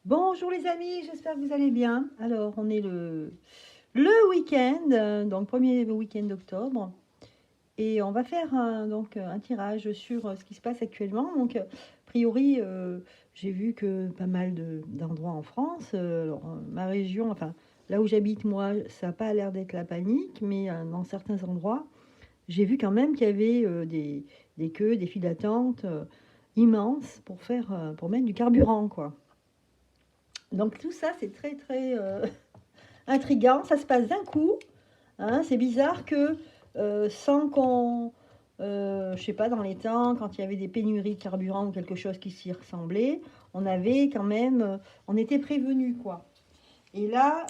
Bonjour les amis, j'espère que vous allez bien. Alors, on est le week-end, donc premier week-end d'octobre. Et on va faire un tirage sur ce qui se passe actuellement. Donc, a priori, j'ai vu que pas mal d'endroits en France, ma région, enfin là où j'habite moi, ça n'a pas l'air d'être la panique, mais dans certains endroits, j'ai vu quand même qu'il y avait des queues, des files d'attente immenses pour mettre du carburant, quoi. Donc tout ça, c'est très très intriguant. Ça se passe d'un coup, hein. C'est bizarre que sans qu'on, je sais pas, dans les temps, quand il y avait des pénuries de carburant ou quelque chose qui s'y ressemblait, on avait quand même, on était prévenus, quoi. Et là,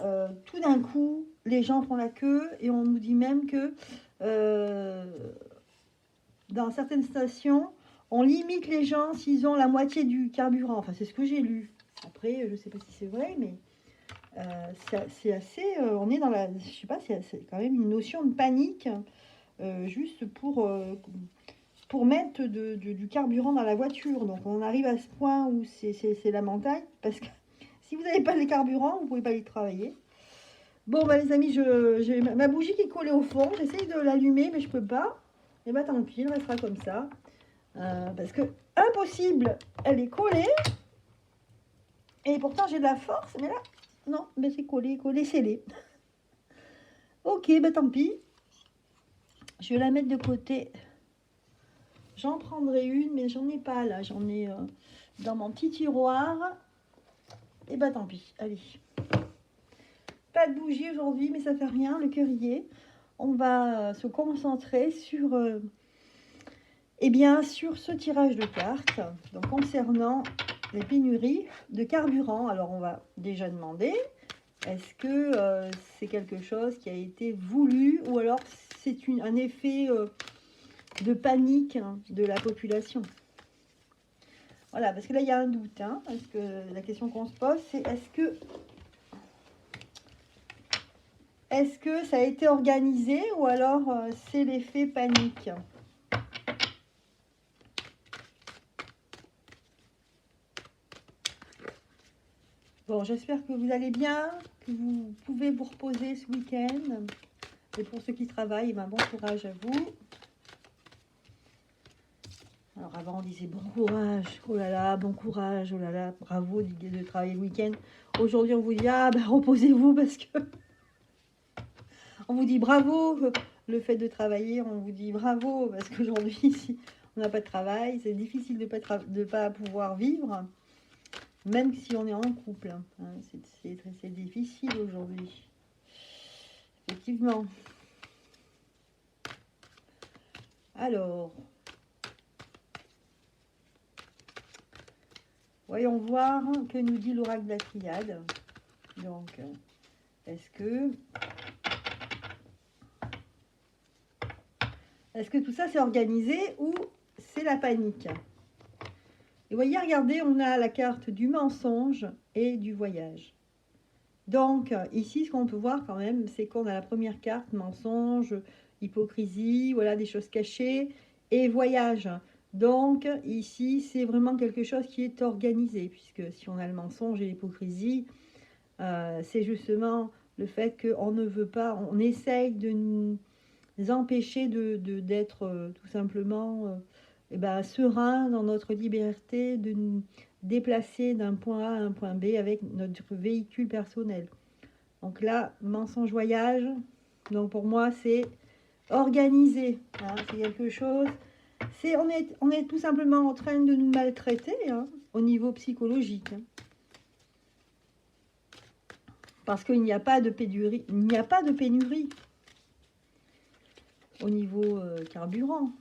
tout d'un coup, les gens font la queue et on nous dit même que euh, dans certaines stations, on limite les gens s'ils ont la moitié du carburant. Enfin, c'est ce que j'ai lu. Après, je sais pas si c'est vrai, mais c'est assez, on est dans la, je sais pas, c'est quand même une notion de panique, juste pour mettre du carburant dans la voiture. Donc on arrive à ce point où c'est lamentable, parce que si vous n'avez pas les carburants, vous ne pouvez pas aller travailler. Bon, bah les amis, j'ai ma bougie qui est collée au fond, j'essaye de l'allumer, mais je peux pas. Et bah tant pis, elle restera comme ça. Parce que impossible, elle est collée, et pourtant j'ai de la force, mais là, non, mais c'est collé, collé, scellé. Ok, bah tant pis. Je vais la mettre de côté. J'en prendrai une, mais j'en ai pas là. J'en ai dans mon petit tiroir. Et bah tant pis. Allez. Pas de bougie aujourd'hui, mais ça fait rien. Le cœur y est. On va se concentrer sur, eh bien, sur ce tirage de cartes. Donc concernant les pénuries de carburant. Alors on va déjà demander, est-ce que c'est quelque chose qui a été voulu ou alors c'est un effet de panique, hein, de la population. Voilà, parce que là, il y a un doute. Hein, parce que la question qu'on se pose, c'est est-ce que ça a été organisé ou alors c'est l'effet panique? Bon, j'espère que vous allez bien, que vous pouvez vous reposer ce week-end. Et pour ceux qui travaillent, ben, bon courage à vous. Alors avant, on disait bon courage, oh là là, bon courage, oh là là, bravo de travailler le week-end. Aujourd'hui, on vous dit, ah ben reposez-vous parce que on vous dit bravo, le fait de travailler, on vous dit bravo, parce qu'aujourd'hui, si on n'a pas de travail, c'est difficile de pas pouvoir vivre, même si on est en couple. Hein. C'est difficile aujourd'hui, effectivement. Alors, voyons voir que nous dit l'oracle de la triade. Donc, est-ce que tout ça c'est organisé ou c'est la panique? Et voyez, regardez, on a la carte du mensonge et du voyage. Donc ici, ce qu'on peut voir quand même, c'est qu'on a la première carte, mensonge, hypocrisie, voilà, des choses cachées, et voyage. Donc ici, c'est vraiment quelque chose qui est organisé, puisque si on a le mensonge et l'hypocrisie, c'est justement le fait qu'on ne veut pas, on essaye de nous empêcher d'être tout simplement serein dans notre liberté, de nous déplacer d'un point A à un point B avec notre véhicule personnel. Donc là, mensonge voyage, donc pour moi c'est organisé, hein, c'est quelque chose, on est tout simplement en train de nous maltraiter, hein, au niveau psychologique. Hein. Parce qu'il n'y a pas de pénurie, il n'y a pas de pénurie au niveau carburant.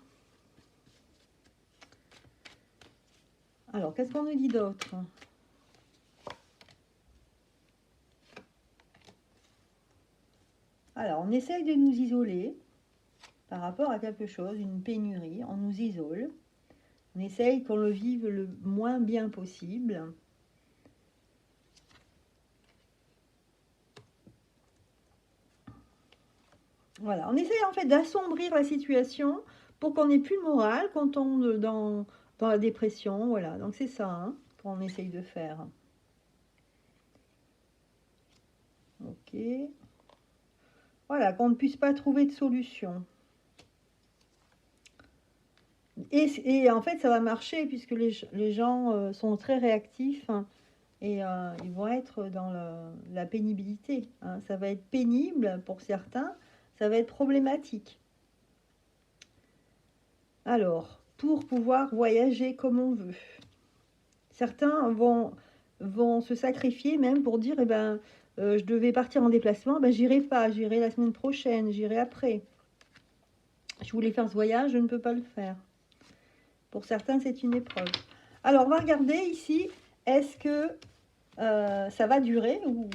Alors, qu'est-ce qu'on nous dit d'autre? Alors, on essaye de nous isoler par rapport à quelque chose, une pénurie. On nous isole. On essaye qu'on le vive le moins bien possible. Voilà, on essaye en fait d'assombrir la situation pour qu'on n'ait plus le moral quand on dans la dépression. Voilà, donc c'est ça hein, qu'on essaye de faire. Voilà, qu'on ne puisse pas trouver de solution. Et en fait, ça va marcher puisque les gens sont très réactifs, hein, et ils vont être dans la pénibilité, hein. Ça va être pénible pour certains, ça va être problématique. Alors, pour pouvoir voyager comme on veut, certains vont se sacrifier même pour dire, eh ben, je devais partir en déplacement, ben, j'irai pas, j'irai la semaine prochaine, j'irai après. Je voulais faire ce voyage, je ne peux pas le faire. Pour certains, c'est une épreuve. Alors, on va regarder ici, est-ce que ça va durer ou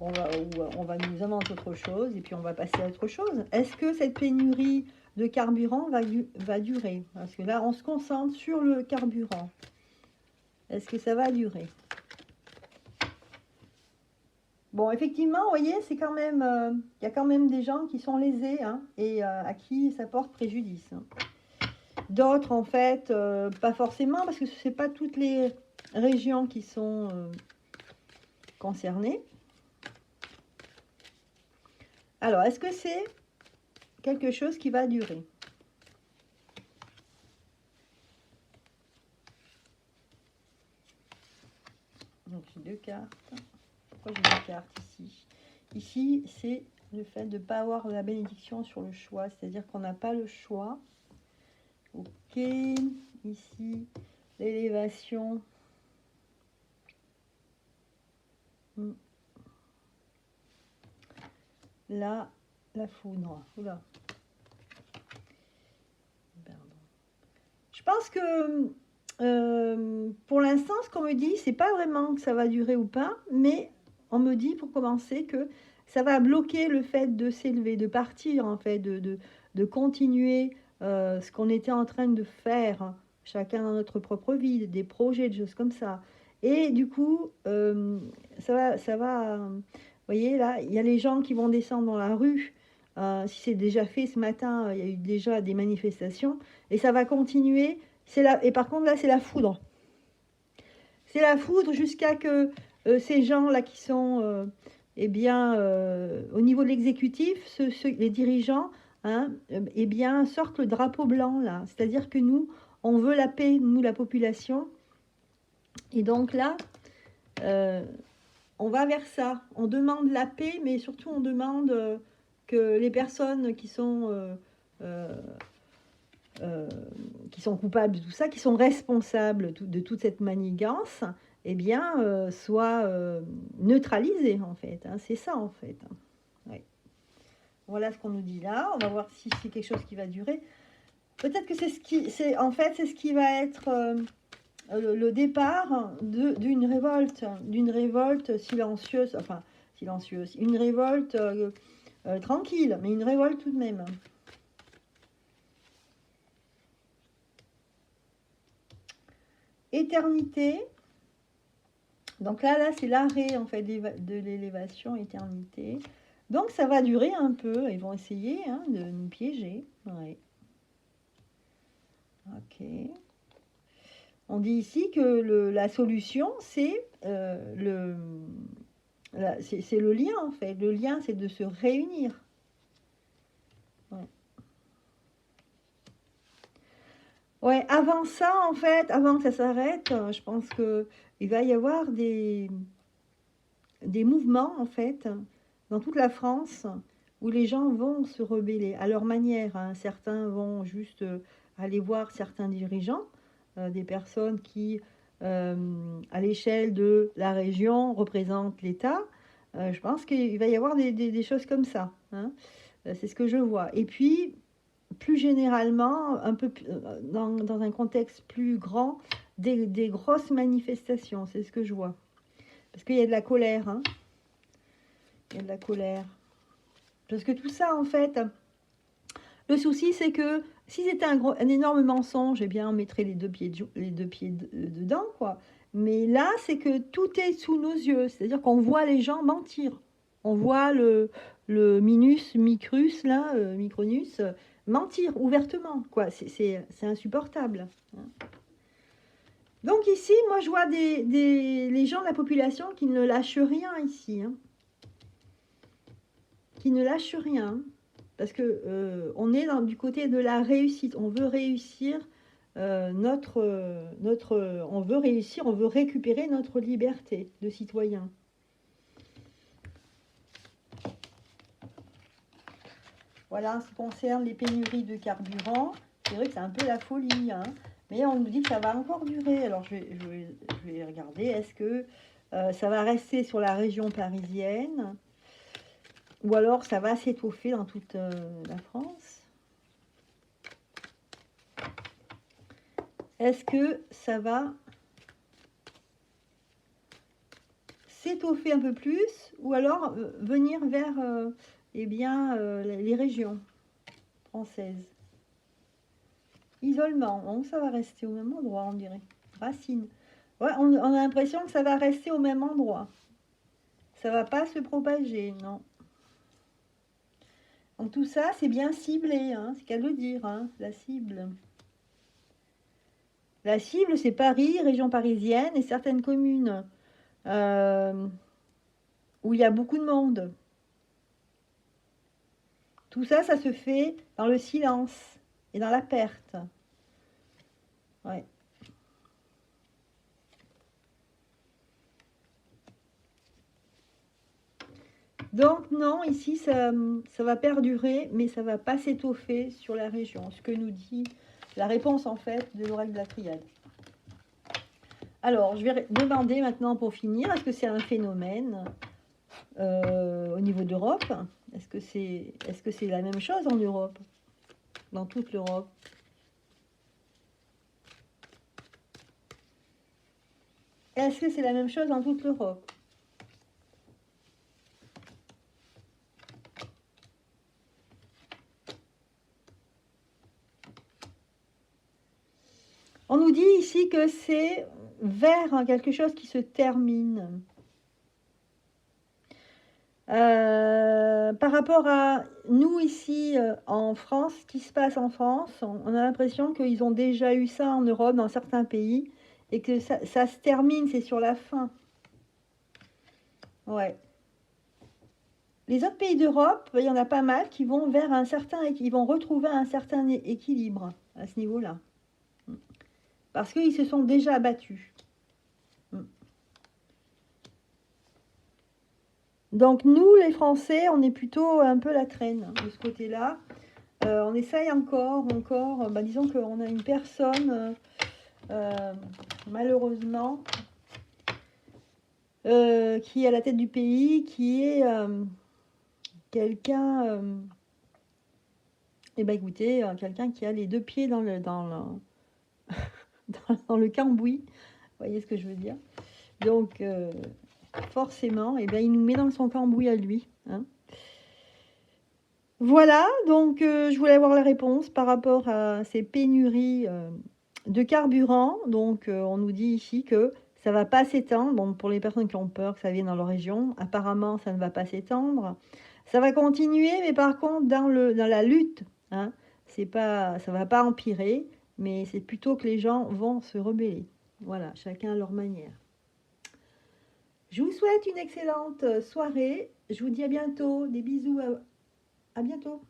on va nous inventer autre chose et puis on va passer à autre chose. Est-ce que cette pénurie de carburant va durer? Parce que là, on se concentre sur le carburant. Est-ce que ça va durer? Bon, effectivement, vous voyez, c'est quand même, il y a quand même des gens qui sont lésés, hein, et à qui ça porte préjudice. D'autres, en fait, pas forcément, parce que ce n'est pas toutes les régions qui sont concernées. Alors, est-ce que c'est quelque chose qui va durer? Donc, j'ai deux cartes. Pourquoi j'ai deux cartes ici? Ici, c'est le fait de ne pas avoir la bénédiction sur le choix, c'est-à-dire qu'on n'a pas le choix. Ok, ici, l'élévation. Là, la foudre. Oula. Pardon. Je pense que pour l'instant, ce qu'on me dit, c'est pas vraiment que ça va durer ou pas, mais on me dit pour commencer que ça va bloquer le fait de s'élever, de partir en fait, de continuer ce qu'on était en train de faire, chacun dans notre propre vie, des projets, des choses comme ça. Et du coup, ça va, vous voyez là, il y a les gens qui vont descendre dans la rue. Si c'est déjà fait ce matin, il y a eu déjà des manifestations et ça va continuer. Et par contre, là, c'est la foudre. C'est la foudre jusqu'à que ces gens-là qui sont eh bien, au niveau de l'exécutif, les dirigeants, hein, eh bien, sortent le drapeau blanc, là. C'est-à-dire que nous, on veut la paix, nous, la population. Et donc là, on va vers ça. On demande la paix, mais surtout, on demande que les personnes qui sont coupables de tout ça, qui sont responsables de toute cette manigance, eh bien, soient neutralisés, en fait. Hein. C'est ça, en fait. Ouais. Voilà ce qu'on nous dit là. On va voir si c'est quelque chose qui va durer. Peut-être que c'est ce qui... En fait, c'est ce qui va être le départ d'une révolte silencieuse, enfin, silencieuse, une révolte tranquille, mais une révolte tout de même. Éternité. Donc là c'est l'arrêt en fait de l'élévation, éternité. Donc ça va durer un peu. Ils vont essayer de nous piéger. Ouais. Ok. On dit ici que la solution, c'est le lien en fait. Le lien, c'est de se réunir. Ouais. Ouais, avant ça, en fait, avant que ça s'arrête, je pense qu'il va y avoir des mouvements, en fait, dans toute la France, où les gens vont se rebeller à leur manière. Hein. Certains vont juste aller voir certains dirigeants, des personnes qui, à l'échelle de la région, représentent l'État. Je pense qu'il va y avoir des choses comme ça. Hein. C'est ce que je vois. Et puis, plus généralement, un peu dans un contexte plus grand, des grosses manifestations, c'est ce que je vois. Parce qu'il y a de la colère, hein. Il y a de la colère. Parce que tout ça, en fait, le souci, c'est que si c'était un énorme mensonge, eh bien, on mettrait les deux pieds dedans, quoi. Mais là, c'est que tout est sous nos yeux. C'est-à-dire qu'on voit les gens mentir. On voit le Micrus, là, Micronus, mentir ouvertement, quoi. C'est insupportable. Hein. Donc ici, moi, je vois les gens de la population qui ne lâchent rien ici. Hein. qui ne lâchent rien. Parce que on est du côté de la réussite. On veut réussir on veut réussir, on veut récupérer notre liberté de citoyen. Voilà, en ce qui concerne les pénuries de carburant, c'est vrai que c'est un peu la folie, hein, mais on nous dit que ça va encore durer. Alors je vais regarder, est-ce que ça va rester sur la région parisienne ou alors ça va s'étoffer dans toute la France? Est-ce que ça va s'étoffer un peu plus ou alors venir vers eh bien, les régions françaises? Isolement, donc ça va rester au même endroit, on dirait. Racine. Ouais, on a l'impression que ça va rester au même endroit. Ça va pas se propager, non. Donc tout ça, c'est bien ciblé, hein, c'est qu'à le dire, hein, la cible. La cible, c'est Paris, région parisienne et certaines communes où il y a beaucoup de monde. Tout ça, ça se fait dans le silence et dans la perte. Ouais. Donc non, ici, ça va perdurer, mais ça ne va pas s'étoffer sur la région. Ce que nous dit la réponse, en fait, de l'oracle de la Triade. Alors, je vais demander maintenant pour finir, est-ce que c'est un phénomène au niveau d'Europe? Est-ce que c'est la même chose en Europe? Dans toute l'Europe? Est-ce que c'est la même chose dans toute l'Europe? On nous dit ici que c'est vers quelque chose qui se termine. Par rapport à nous ici en France, ce qui se passe en France, on a l'impression qu'ils ont déjà eu ça en Europe, dans certains pays, et que ça se termine, c'est sur la fin. Ouais. Les autres pays d'Europe, il y en a pas mal qui vont vers ils vont retrouver un certain équilibre à ce niveau-là. Parce qu'ils se sont déjà battus. Donc nous, les Français, on est plutôt un peu la traîne de ce côté-là. On essaye encore. Disons qu'on a une personne, malheureusement, qui est à la tête du pays, qui est quelqu'un, écoutez, quelqu'un qui a les deux pieds dans le cambouis. Vous voyez ce que je veux dire? Donc, forcément, il nous met dans son cambouis à lui. Hein. Voilà, donc je voulais avoir la réponse par rapport à ces pénuries de carburant. Donc, on nous dit ici que ça ne va pas s'étendre. Bon, pour les personnes qui ont peur que ça vienne dans leur région, apparemment, ça ne va pas s'étendre. Ça va continuer, mais par contre, dans la lutte, hein, ça ne va pas empirer, mais c'est plutôt que les gens vont se rebeller. Voilà, chacun à leur manière. Je vous souhaite une excellente soirée. Je vous dis à bientôt. Des bisous. À bientôt.